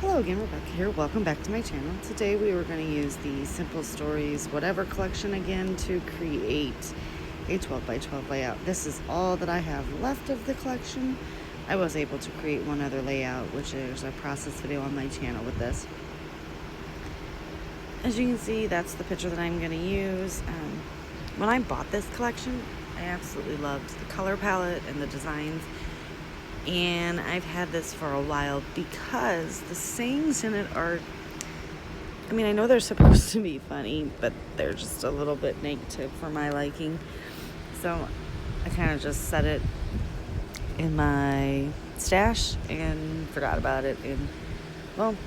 Hello again, Rebecca here. Welcome back to my channel. Today we were going to use the Simple Stories Whatever collection again to create a 12 by 12 layout. This is all that I have left of the collection. I was able to create one other layout, which is a process video on my channel with this. As you can see, that's the picture that I'm going to use. When I bought this collection, I absolutely loved the color palette and the designs. And I've had this for a while because the sayings in it are, I mean, I know they're supposed to be funny, but they're just a little bit negative for my liking. So I kind of just set it in my stash and forgot about it. And, well,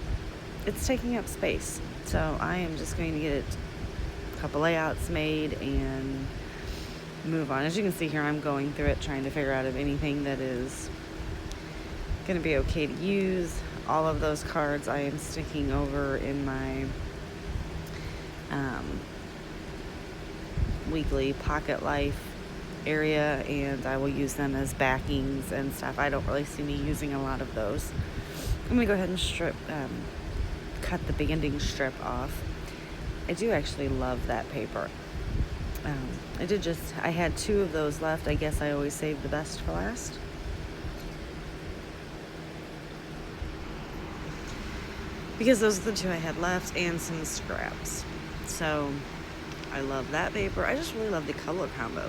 it's taking up space. So I am just going to get a couple layouts made and move on. As you can see here, I'm going through it trying to figure out if anything that is going to be okay to use. All of those cards I am sticking over in my weekly Pocket Life area, and I will use them as backings and stuff. I don't really see me using a lot of those. I'm going to go ahead and cut the beginning strip off. I do actually love that paper. I had 2 of those left. I guess I always save the best for last. Because those are the 2 I had left and some scraps. So I love that paper. I just really love the color combo.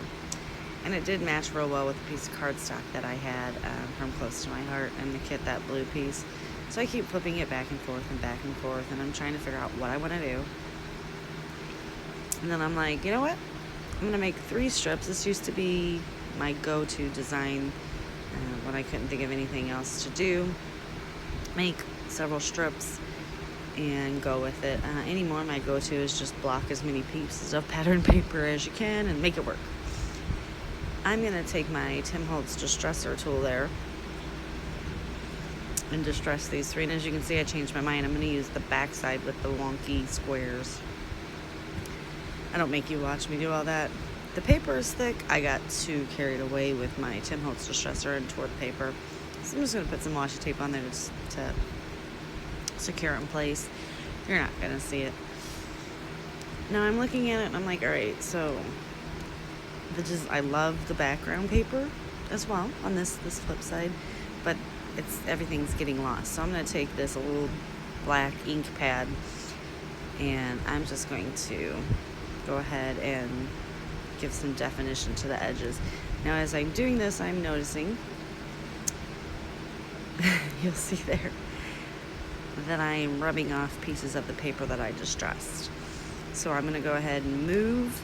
And it did match real well with the piece of cardstock that I had from Close to My Heart and the kit, that blue piece. So I keep flipping it back and forth and back and forth, and I'm trying to figure out what I want to do. And then I'm like, you know what? I'm going to make 3 strips. This used to be my go-to design when I couldn't think of anything else to do. Make several strips and go with it. Anymore, my go-to is just block as many pieces of pattern paper as you can and make it work. I'm going to take my Tim Holtz Distresser tool there and distress these 3. And as you can see, I changed my mind. I'm going to use the back side with the wonky squares. I don't make you watch me do all that. The paper is thick. I got too carried away with my Tim Holtz Distresser and tore the paper. So I'm just going to put some washi tape on there to secure it in place. You're not going to see it. Now I'm looking at it and I'm like, all right, so I love the background paper as well on this flip side, but everything's getting lost. So I'm going to take this little black ink pad and I'm just going to go ahead and give some definition to the edges. Now as I'm doing this, I'm noticing you'll see there that I'm rubbing off pieces of the paper that I distressed. So I'm going to go ahead and move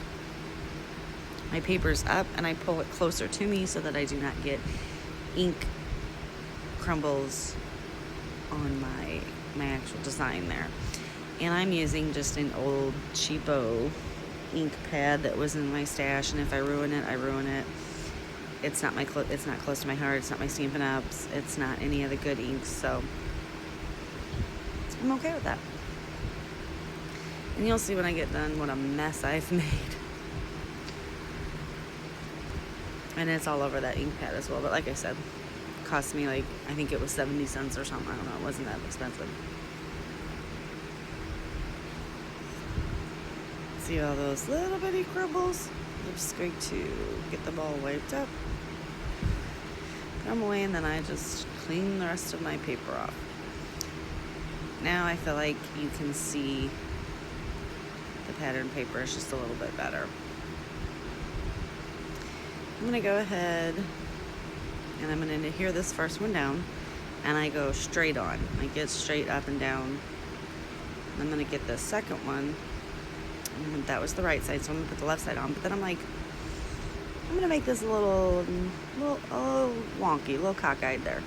my papers up and I pull it closer to me so that I do not get ink crumbles on my actual design there. And I'm using just an old cheapo ink pad that was in my stash, and if I ruin it, I ruin it. It's not Close to My Heart, it's not my Stampin' Ups, it's not any of the good inks, so I'm okay with that. And you'll see when I get done what a mess I've made. And it's all over that ink pad as well. But like I said, it cost me I think it was 70 cents or something. I don't know. It wasn't that expensive. See all those little bitty crumbles? I'm just going to get them all wiped up. Put them away, and then I just clean the rest of my paper off. Now I feel like you can see the pattern paper is just a little bit better. I'm going to go ahead and I'm going to adhere this first one down, and I go straight on. I get straight up and down. I'm going to get the second one. And that was the right side, so I'm going to put the left side on. But then I'm like, I'm going to make this a little wonky, a little cockeyed there.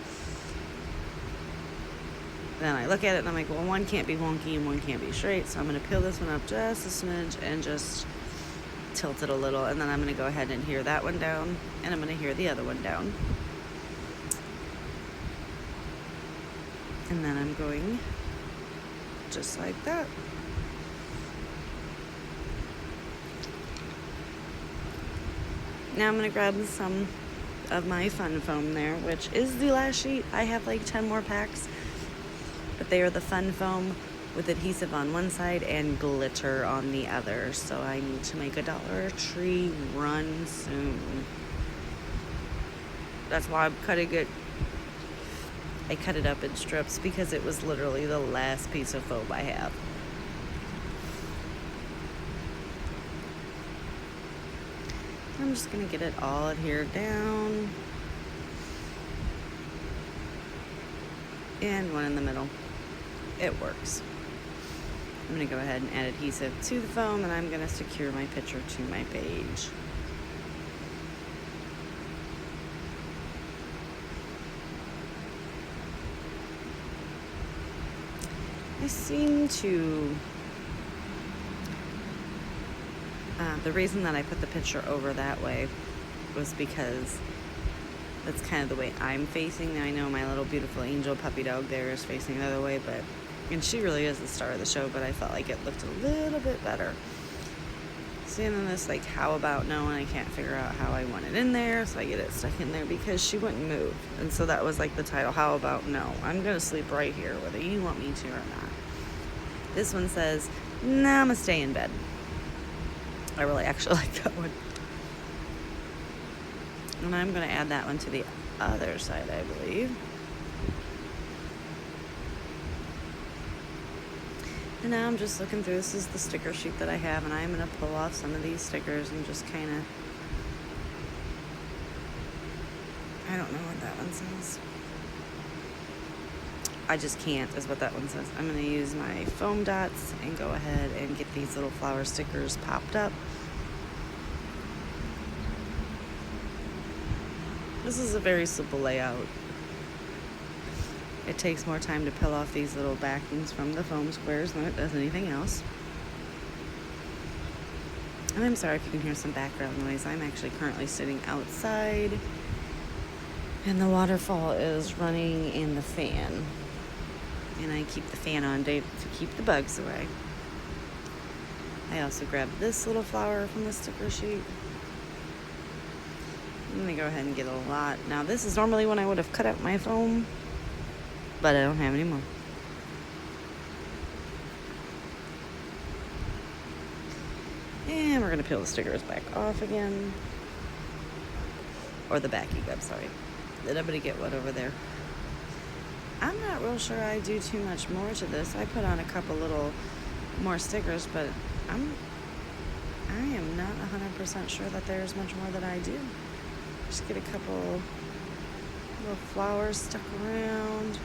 Then I look at it and I'm like, well, one can't be wonky and one can't be straight. So I'm going to peel this one up just a smidge and just tilt it a little. And then I'm going to go ahead and adhere that one down. And I'm going to adhere the other one down. And then I'm going just like that. Now I'm going to grab some of my Fun Foam there, which is the last sheet. I have like 10 more packs. but they are the Fun Foam with adhesive on one side and glitter on the other. So I need to make a Dollar Tree run soon. That's why I'm cutting it. I cut it up in strips because it was literally the last piece of foam I have. I'm just gonna get it all adhered down. And one in the middle. It works. I'm gonna go ahead and add adhesive to the foam, and I'm gonna secure my picture to my page. I seem to, the reason that I put the picture over that way was because that's kind of the way I'm facing. I know my little beautiful angel puppy dog there is facing the other way, and she really is the star of the show, but I felt like it looked a little bit better. Seeing this, like, how about no, and I can't figure out how I want it in there, so I get it stuck in there because she wouldn't move. And so that was like the title, how about no, I'm gonna sleep right here whether you want me to or not. This one says, nah, I'm gonna stay in bed. I really actually like that one. And I'm gonna add that one to the other side, I believe. And now I'm just looking through, this is the sticker sheet that I have, and I'm gonna pull off some of these stickers and just kinda, I don't know what that one says. I just can't, is what that one says. I'm gonna use my foam dots and go ahead and get these little flower stickers popped up. This is a very simple layout. It takes more time to peel off these little backings from the foam squares than it does anything else. And I'm sorry if you can hear some background noise. I'm actually currently sitting outside, and the waterfall is running in the fan. And I keep the fan on to keep the bugs away. I also grabbed this little flower from the sticker sheet. I'm gonna go ahead and get a lot. Now this is normally when I would have cut out my foam, but I don't have any more. And we're gonna peel the stickers back off again. Or the backing, I'm sorry. Did everybody get what over there? I'm not real sure I do too much more to this. I put on a couple little more stickers, but I am not 100% sure that there's much more that I do. Just get a couple little flowers stuck around.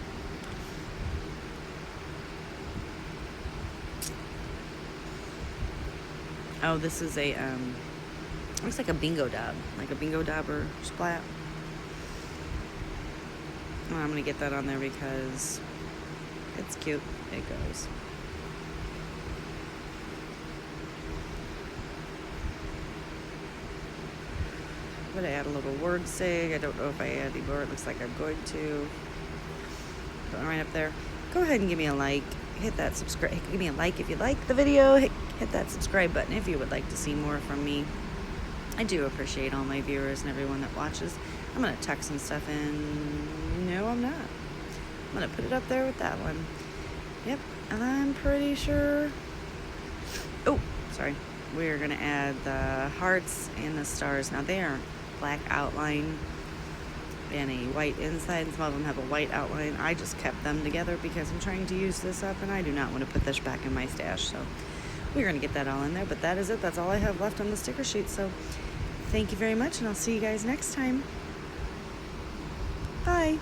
Oh, this is a, looks like a bingo dab, like a bingo dabber splat. Well, I'm gonna get that on there because it's cute. It goes. I'm gonna add a little word sig. I don't know if I add any more. It looks like I'm going to. Put it right up there. Go ahead and give me a like. Hit that subscribe. Give me a like if you like the video. Hit that subscribe button if you would like to see more from me. I do appreciate all my viewers and everyone that watches. I'm gonna tuck some stuff in. No, I'm not. I'm gonna put it up there with that one. Yep, and I'm pretty sure. Oh, sorry. We're gonna add the hearts and the stars. Now they are black outline and a white inside, and some of them have a white outline. I just kept them together because I'm trying to use this up, and I do not want to put this back in my stash. So we're gonna get that all in there. But that is it. That's all I have left on the sticker sheet. So thank you very much, and I'll see you guys next time. Bye.